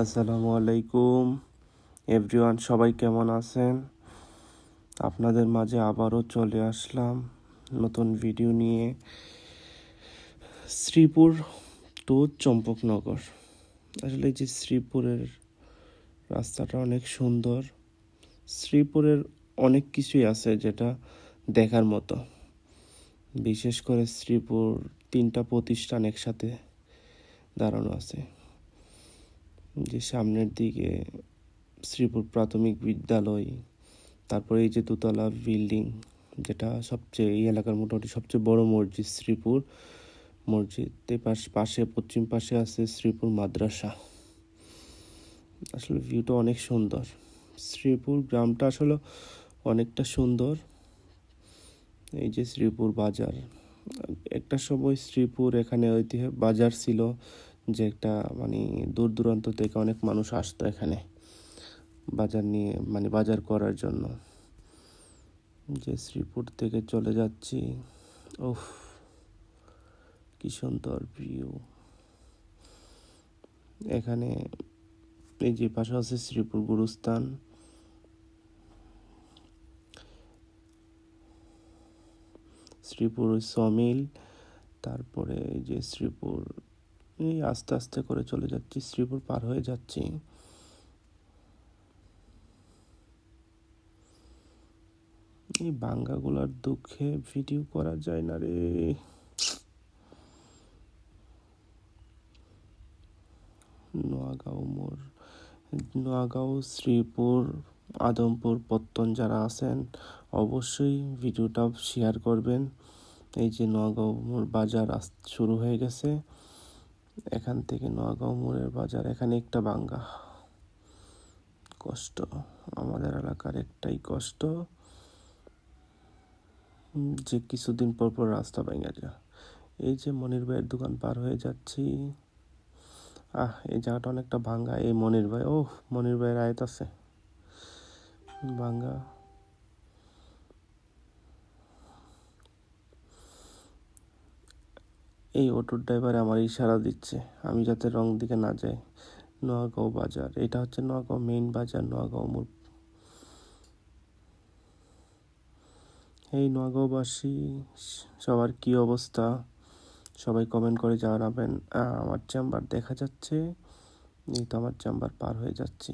আসসালামু আলাইকুম এভরিওয়ান, সবাই কেমন আছেন? আপনাদের মাঝে আবারও চলে আসলাম নতুন ভিডিও নিয়ে। শ্রীপুর টু চম্পকনগর। আসলে যে শ্রীপুরের রাস্তাটা অনেক সুন্দর। শ্রীপুরের অনেক কিছুই আছে যেটা দেখার মতো। বিশেষ করে শ্রীপুর 3টা প্রতিষ্ঠান একসাথে দাঁড়ানো আছে। যে সামনের দিকে শ্রীপুর প্রাথমিক বিদ্যালয়, তারপরে এই যে দোতলা বিল্ডিং, যেটা সবচেয়ে এই এলাকার মোটামুটি সবচেয়ে বড় মসজিদ শ্রীপুর মসজিদ। পাশে পশ্চিম পাশে আছে শ্রীপুর মাদ্রাসা। আসলে ভিউটা অনেক সুন্দর। শ্রীপুর গ্রামটা আসলে অনেকটা সুন্দর। এই যে শ্রীপুর বাজার, একটা সময় শ্রীপুর এখানে ঐতিহ্য বাজার ছিল, যে একটা দূর দূরান্ত থেকে অনেক মানুষ আসতো এখানে বাজার নিয়ে, বাজার করার জন্য। যে শ্রীপুর থেকে চলে যাচ্ছি, ওহ কি সুন্দর ভিউ। এখানে এই যে পাশে আছে শ্রীপুর গুরুস্থান, শ্রীপুর সমিল, তারপরে এই যে শ্রীপুর। এই আস্তে আস্তে করে চলে যাচ্ছি, শ্রীপুর পার হয়ে যাচ্ছি। এই বাঙ্গাগুলার দুঃখে ভিডিও করা যায় না রে। নোয়াগাঁও, শ্রীপুর, আদমপুর, পত্তন যারা আছেন অবশ্যই ভিডিওটা শেয়ার করবেন। এই যে নোয়াগাঁও মোড় বাজার শুরু হয়ে গেছে। এখান থেকে নোয়াগাঁও মোড়ের বাজার, এখানে একটা বাঙ্গা। কষ্ট, আমাদের এলাকার একটাই কষ্ট, যে কিছুদিন পর পর রাস্তা ভেঙে যায়। এই যে মনির ভাইয়ের দোকান পার হয়ে যাচ্ছি। এই জায়গাটা অনেকটা ভাঙ্গা। এই মনির ভাই, মনির ভাইয়ের আয়ত আছে ভাঙ্গা। এই অটোর ড্রাইভার আমার ইশারা দিচ্ছে আমি যাতে রং দিকে না যাই। নোয়াগাঁও বাজার, এটা হচ্ছে নোয়াগাঁও মেইন বাজার, নোয়াগাঁও মোড়। এই নোয়াগাঁওবাসী সবার কি অবস্থা, সবাই কমেন্ট করে জানাবেন। আমার চেম্বার দেখা যাচ্ছে, এই তো আমার চেম্বার পার হয়ে যাচ্ছি।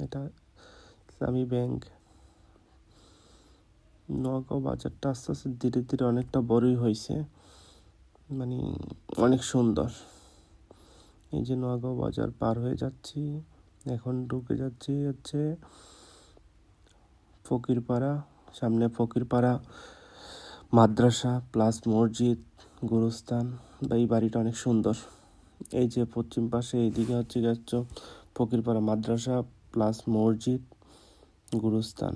এটা ইসলামী ব্যাংক। নোয়াগাঁও বাজারটা আস্তে আস্তে ধীরে ধীরে অনেকটা বড়ই হয়েছে, অনেক সুন্দর। এই যে নোয়াগাঁও বাজার পার হয়ে যাচ্ছি, এখন ঢুকে যাচ্ছি হচ্ছে ফকিরপাড়া। সামনে ফকিরপাড়া মাদ্রাসা প্লাস মসজিদ, গুরুস্থান। এই বাড়িটা অনেক সুন্দর। এই যে পশ্চিম পাশে এইদিকে হচ্ছে ফকিরপাড়া মাদ্রাসা প্লাস মসজিদ, গুরুস্থান।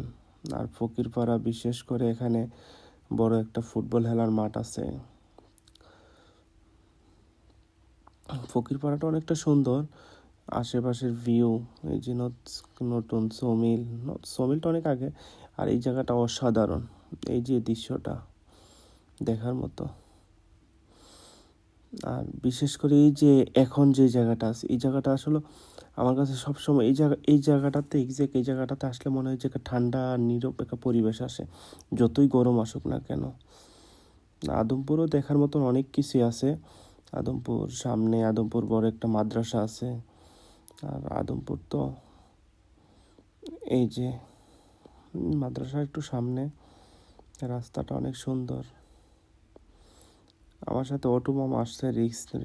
আর ফকিরপাড়া বিশেষ করে এখানে বড় একটা ফুটবল খেলার মাঠ আছে। ফকিরপাড়াটা অনেকটা সুন্দর, আশেপাশের ভিউ। এই যে নতুন সমিলটা অনেক আগে, আর এই জায়গাটা অসাধারণ। এই যে দৃশ্যটা দেখার মতো। আর বিশেষ করে এই যে এখন যে জায়গাটা আছে, এই জায়গাটা আসলে আমার কাছে সবসময় এই জায়গাটাতে আসলে মনে হয় যে ঠান্ডা নীরব একটা পরিবেশ আসে, যতই গরম আসুক না কেন। আদমপুরও দেখার মতন অনেক কিছুই আছে। আদমপুর বড় একটা মাদ্রাসা আছে। আর আদমপুর তো এই যে মাদ্রাসা একটু সামনে, রাস্তাটা অনেক সুন্দর। আমার সাথে অটো মামা আসছে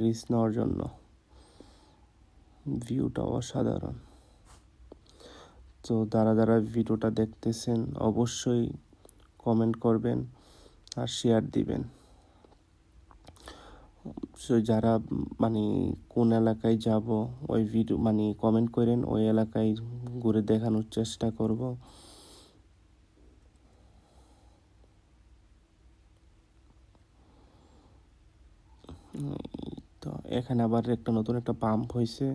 রিস্ক নেওয়ার জন্য। ভিউটা অসাধারণ। তো যারা ভিডিওটা দেখতেছেন অবশ্যই কমেন্ট করবেন আর শেয়ার দিবেন। সো যারা কোন এলাকায় যাব ওই ভিডিও কমেন্ট করেন, ওই এলাকায় ঘুরে দেখানোর চেষ্টা করব। তো এখানে আবার নতুন একটা পাম্প হয়েছে,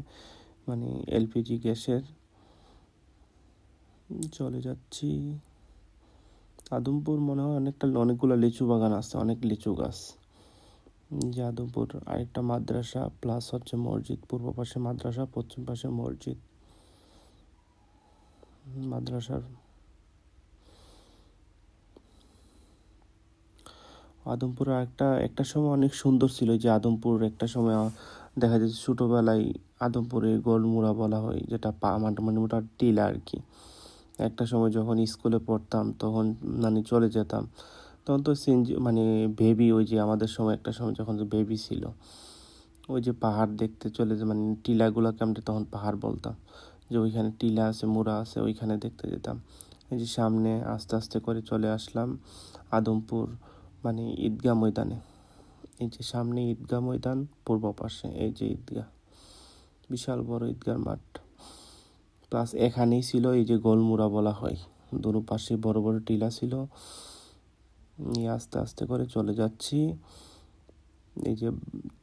এলপিজি গ্যাসের। চলে যাচ্ছি আদমপুর। মনে হয় অনেকগুলো লিচু বাগান আছে, অনেক লিচু গাছ। যাদবপুর আরেকটা মাদ্রাসা প্লাস হচ্ছে মসজিদ, পূর্ব পাশে মাদ্রাসা, পশ্চিম পাশে মসজিদ। মাদ্রাসার আদমপুর একটা সময় অনেক সুন্দর ছিল, যে আদমপুর একটা সময় দেখা যাচ্ছে ছোটোবেলায় আদমপুরে গোলমুড়া বলা হয়, যেটা মানে মোটা টিলা আর কি। একটা সময় যখন স্কুলে পড়তাম তখন মানে চলে যেতাম, তখন তো মানে বেবি, ওই যে আমাদের সময় একটা সময় যখন বেবি ছিল, ওই যে পাহাড় দেখতে চলে যে মানে টিলাগুলোকে আমরা তখন পাহাড় বলতাম, যে ওইখানে টিলা আছে, মুড়া আছে, ওইখানে দেখতে যেতাম। এই যে সামনে আস্তে আস্তে করে চলে আসলাম আদমপুর মানে ঈদগাহ ময়দানে। এই যে সামনে ঈদগাহ ময়দান, পূর্ব পাশে এই যে ঈদগাহ, বিশাল বড় ঈদগাহ মাঠ। প্লাস এখানেই ছিল এই যে গোলমুড়া বলা হয়, দুটো পাশে বড় বড় টিলা ছিল। আস্তে আস্তে করে চলে যাচ্ছি এই যে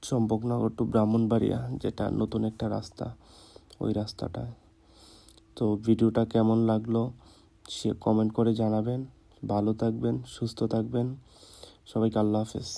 চম্পকনগর টু ব্রাহ্মণবাড়িয়া, যেটা নতুন একটা রাস্তা, ওই রাস্তাটায়। তো ভিডিওটা কেমন লাগলো সে কমেন্ট করে জানাবেন। ভালো থাকবেন, সুস্থ থাকবেন, সবাইকে আল্লাহ হাফেজ।